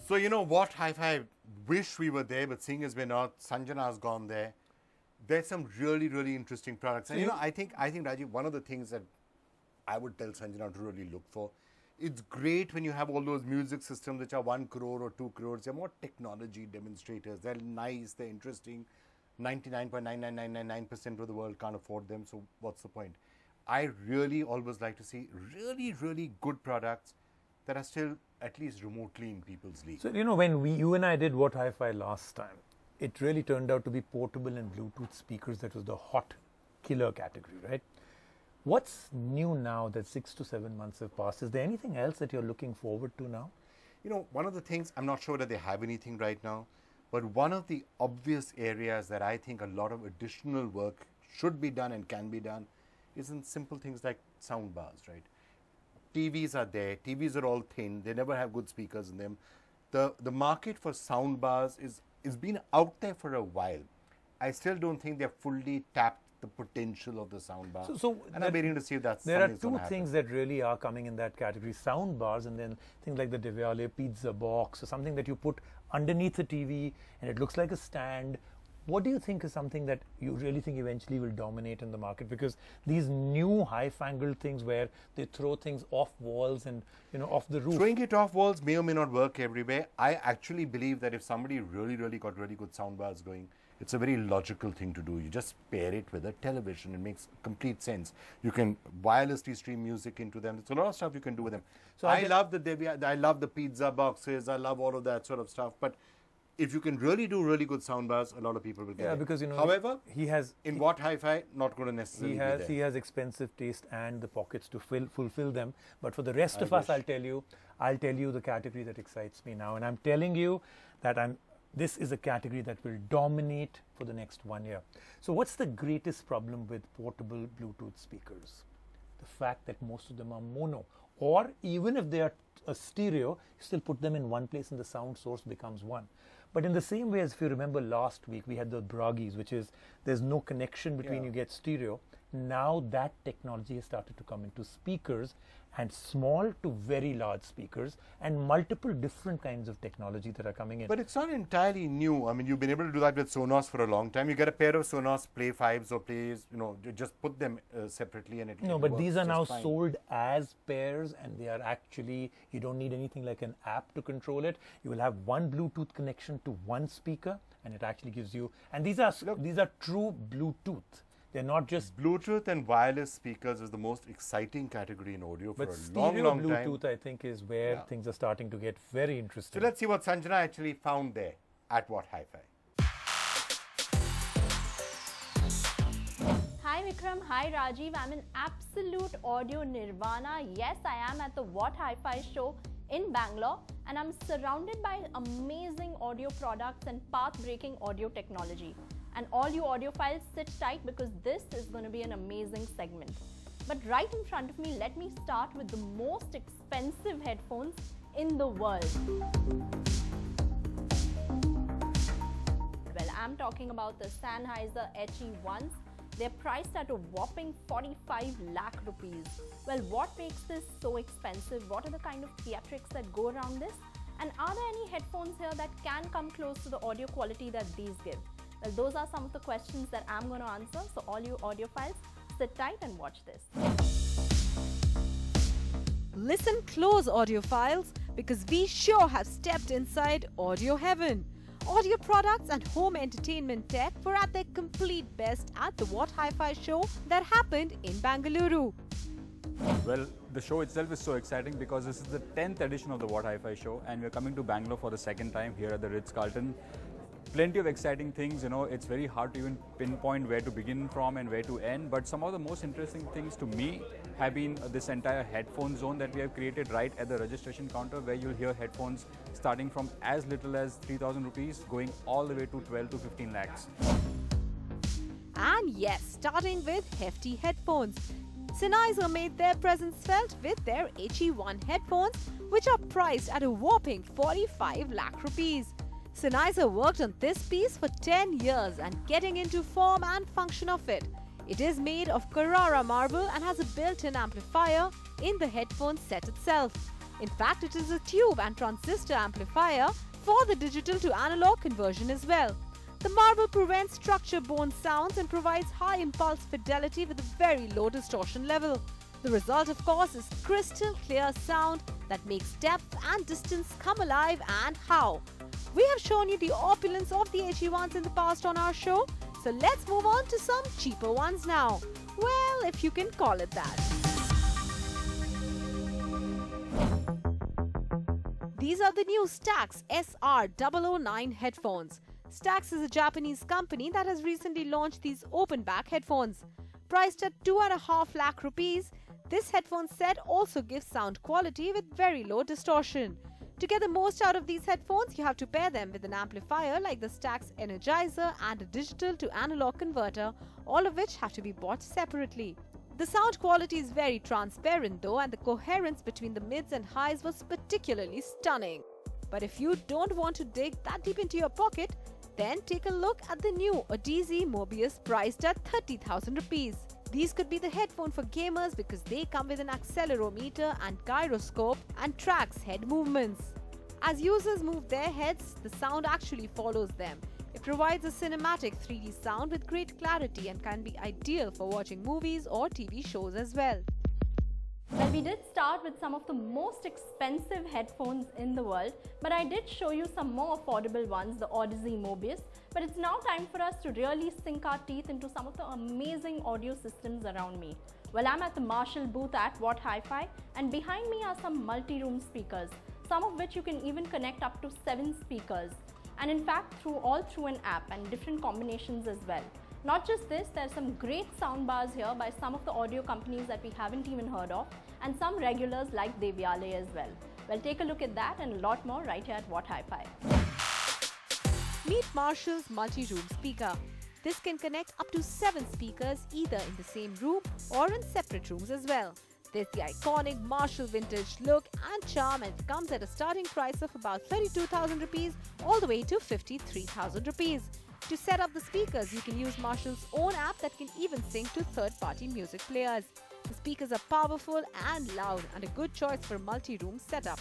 So, you know what, Hi-Fi, wish we were there, but seeing as we're not, Sanjana's gone there. There's some really, really interesting products. And, you know, I think, Rajiv, one of the things that I would tell Sanjana to really look for, it's great when you have all those music systems which are 1 crore or 2 crores. They're more technology demonstrators. They're nice, they're interesting. 99.99999% of the world can't afford them, so what's the point? I really always like to see really, really good products that are still at least remotely in people's league. So, you know, when you and I did What Hi-Fi last time, it really turned out to be portable and Bluetooth speakers that was the hot killer category, right? What's new now that 6 to 7 months have passed? Is there anything else that you're looking forward to now? You know, one of the things, I'm not sure that they have anything right now, but one of the obvious areas that I think a lot of additional work should be done and can be done is in simple things like sound bars, right? TVs are there, TVs are all thin, they never have good speakers in them. The market for sound bars is been out there for a while. I still don't think they're fully tapped the potential of the sound bar. And I'm waiting to see if that's there are two things that really are coming in that category: sound bars, and then things like the Deviale pizza box, or something that you put underneath the TV and it looks like a stand. What do you think is something that you really think eventually will dominate in the market? Because these new high-fangled things where they throw things off walls and, you know, off the roof. Throwing it off walls may or may not work everywhere. I actually believe that if somebody really got really good sound bars going, it's a very logical thing to do. You just pair it with a television. It makes complete sense. You can wirelessly stream music into them. There's a lot of stuff you can do with them. So I love the pizza boxes. I love all of that sort of stuff. But if you can really do really good sound bars, a lot of people will get it. Because, you know, however, in what Hi-Fi, not going to necessarily be there. He has expensive taste and the pockets to fulfill them. But for the rest of us, I'll tell you the category that excites me now. And I'm telling you that this is a category that will dominate for the next 1 year. So what's the greatest problem with portable Bluetooth speakers? The fact that most of them are mono, or even if they are a stereo, you still put them in one place and the sound source becomes one. But in the same way as, if you remember last week, we had the Bragis, which is there's no connection between you get stereo. Now that technology has started to come into speakers, and small to very large speakers, and multiple different kinds of technology that are coming in. But it's not entirely new. I mean, you've been able to do that with Sonos for a long time. You get a pair of Sonos Play 5s or Plays, you know, you just put them separately and it No, but these are now sold as pairs, and they are actually, you don't need anything like an app to control it. You will have one Bluetooth connection to one speaker, and it actually gives you, and these are true Bluetooth. They're not just Bluetooth, and wireless speakers is the most exciting category in audio for a long time. Bluetooth, I think, is where things are starting to get very interesting. So let's see what Sanjana actually found there at What Hi-Fi. Hi Vikram, hi Rajiv. I'm in absolute audio nirvana. Yes, I am at the What Hi-Fi show in Bangalore, and I'm surrounded by amazing audio products and path-breaking audio technology. And all you audiophiles, sit tight because this is going to be an amazing segment. But right in front of me, let me start with the most expensive headphones in the world. Well, I'm talking about the Sennheiser HE1s. They're priced at a whopping 45 lakh rupees. Well, what makes this so expensive? What are the kind of theatrics that go around this? And are there any headphones here that can come close to the audio quality that these give? Well, those are some of the questions that I'm going to answer. So all you audiophiles, sit tight and watch this. Listen close, audiophiles, because we sure have stepped inside audio heaven. Audio products and home entertainment tech were at their complete best at the What Hi-Fi show that happened in Bengaluru. Well, the show itself is so exciting because this is the 10th edition of the What Hi-Fi show, and we're coming to Bangalore for the second time here at the Ritz-Carlton. Plenty of exciting things, you know, it's very hard to even pinpoint where to begin from and where to end, but some of the most interesting things to me have been this entire headphone zone that we have created right at the registration counter, where you'll hear headphones starting from as little as 3,000 rupees going all the way to 12 to 15 lakhs. And yes, starting with hefty headphones. Sennheiser made their presence felt with their HE1 headphones, which are priced at a whopping 45 lakh rupees. Sennheiser worked on this piece for 10 years and getting into form and function of it. It is made of Carrara marble and has a built-in amplifier in the headphone set itself. In fact, it is a tube and transistor amplifier for the digital to analog conversion as well. The marble prevents structure-borne sounds and provides high impulse fidelity with a very low distortion level. The result, of course, is crystal clear sound that makes depth and distance come alive and how. We have shown you the opulence of the HE1s in the past on our show, so let's move on to some cheaper ones now. Well, if you can call it that. These are the new Stax SR009 headphones. Stax is a Japanese company that has recently launched these open-back headphones. Priced at 2.5 lakh rupees, this headphone set also gives sound quality with very low distortion. To get the most out of these headphones, you have to pair them with an amplifier like the Stax Energizer and a digital to analog converter, all of which have to be bought separately. The sound quality is very transparent though, and the coherence between the mids and highs was particularly stunning. But if you don't want to dig that deep into your pocket, then take a look at the new Odyssey Mobius priced at 30,000 rupees. These could be the headphone for gamers because they come with an accelerometer and gyroscope and tracks head movements. As users move their heads, the sound actually follows them. It provides a cinematic 3D sound with great clarity and can be ideal for watching movies or TV shows as well. Well, we did start with some of the most expensive headphones in the world, but I did show you some more affordable ones, the Odyssey Mobius. But it's now time for us to really sink our teeth into some of the amazing audio systems around me. Well, I'm at the Marshall booth at What Hi-Fi, and behind me are some multi-room speakers, some of which you can even connect up to 7 speakers. And in fact, all through an app and different combinations as well. Not just this, there's some great soundbars here by some of the audio companies that we haven't even heard of, and some regulars like Devyale as well. Well, take a look at that and a lot more right here at What Hi-Fi. Meet Marshall's multi-room speaker. This can connect up to 7 speakers either in the same room or in separate rooms as well. There's the iconic Marshall vintage look and charm, and it comes at a starting price of about 32,000 rupees all the way to 53,000 rupees. To set up the speakers, you can use Marshall's own app that can even sync to third-party music players. The speakers are powerful and loud and a good choice for a multi-room setup.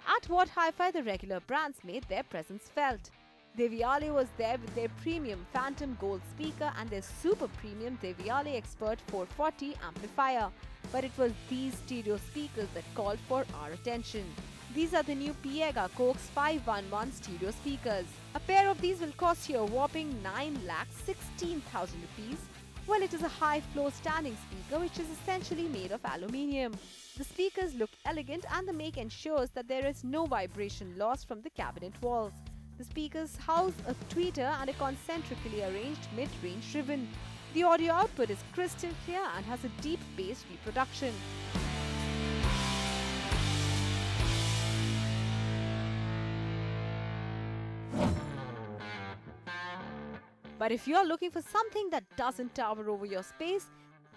At What Hi-Fi, the regular brands made their presence felt. Devyale was there with their premium Phantom Gold speaker and their super premium Devyale Expert 440 amplifier. But it was these stereo speakers that called for our attention. These are the new PIEGA COAX 511 stereo speakers. A pair of these will cost you a whopping 9,16,000 rupees. Well, it is a high-flow standing speaker which is essentially made of aluminium. The speakers look elegant and the make ensures that there is no vibration loss from the cabinet walls. The speakers house a tweeter and a concentrically arranged mid-range ribbon. The audio output is crystal clear and has a deep bass reproduction. But if you are looking for something that doesn't tower over your space,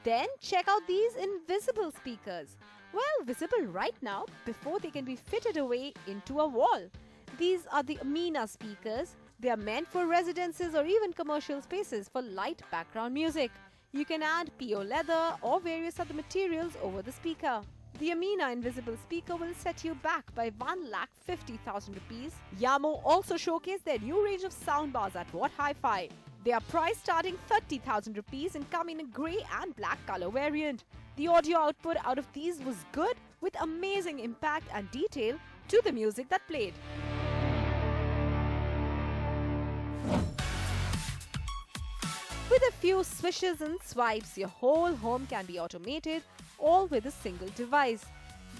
then check out these invisible speakers. Well, visible right now before they can be fitted away into a wall. These are the Amina speakers. They are meant for residences or even commercial spaces for light background music. You can add PO leather or various other materials over the speaker. The Amina invisible speaker will set you back by 1,50,000 rupees. Yamo also showcased their new range of soundbars at What Hi-Fi. They are priced starting 30,000 rupees and come in a grey and black color variant. The audio output out of these was good, with amazing impact and detail to the music that played. With a few swishes and swipes, your whole home can be automated, all with a single device.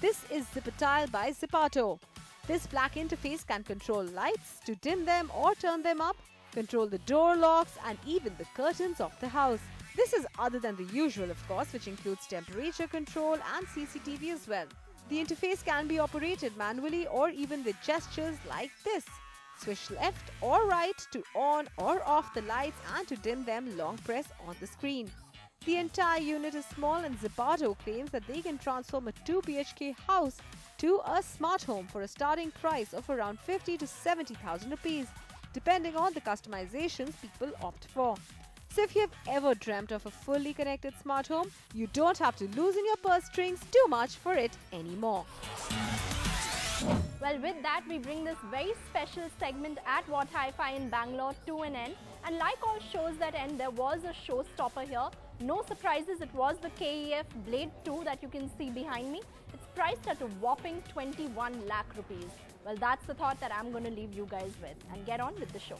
This is Zipatile by Zipato. This black interface can control lights to dim them or turn them up, control the door locks and even the curtains of the house. This is other than the usual, of course, which includes temperature control and CCTV as well. The interface can be operated manually or even with gestures like this. Swish left or right to on or off the lights, and to dim them, long press on the screen. The entire unit is small, and Zipato claims that they can transform a 2 BHK house to a smart home for a starting price of around 50 to 70,000 rupees, depending on the customizations people opt for. So if you have ever dreamt of a fully connected smart home, you don't have to loosen your purse strings too much for it anymore. Well, with that, we bring this very special segment at What Hi-Fi in Bangalore to an end. And like all shows that end, there was a showstopper here. No surprises, it was the KEF Blade 2 that you can see behind me. It's priced at a whopping 21 lakh rupees. Well, that's the thought that I'm going to leave you guys with, and get on with the show.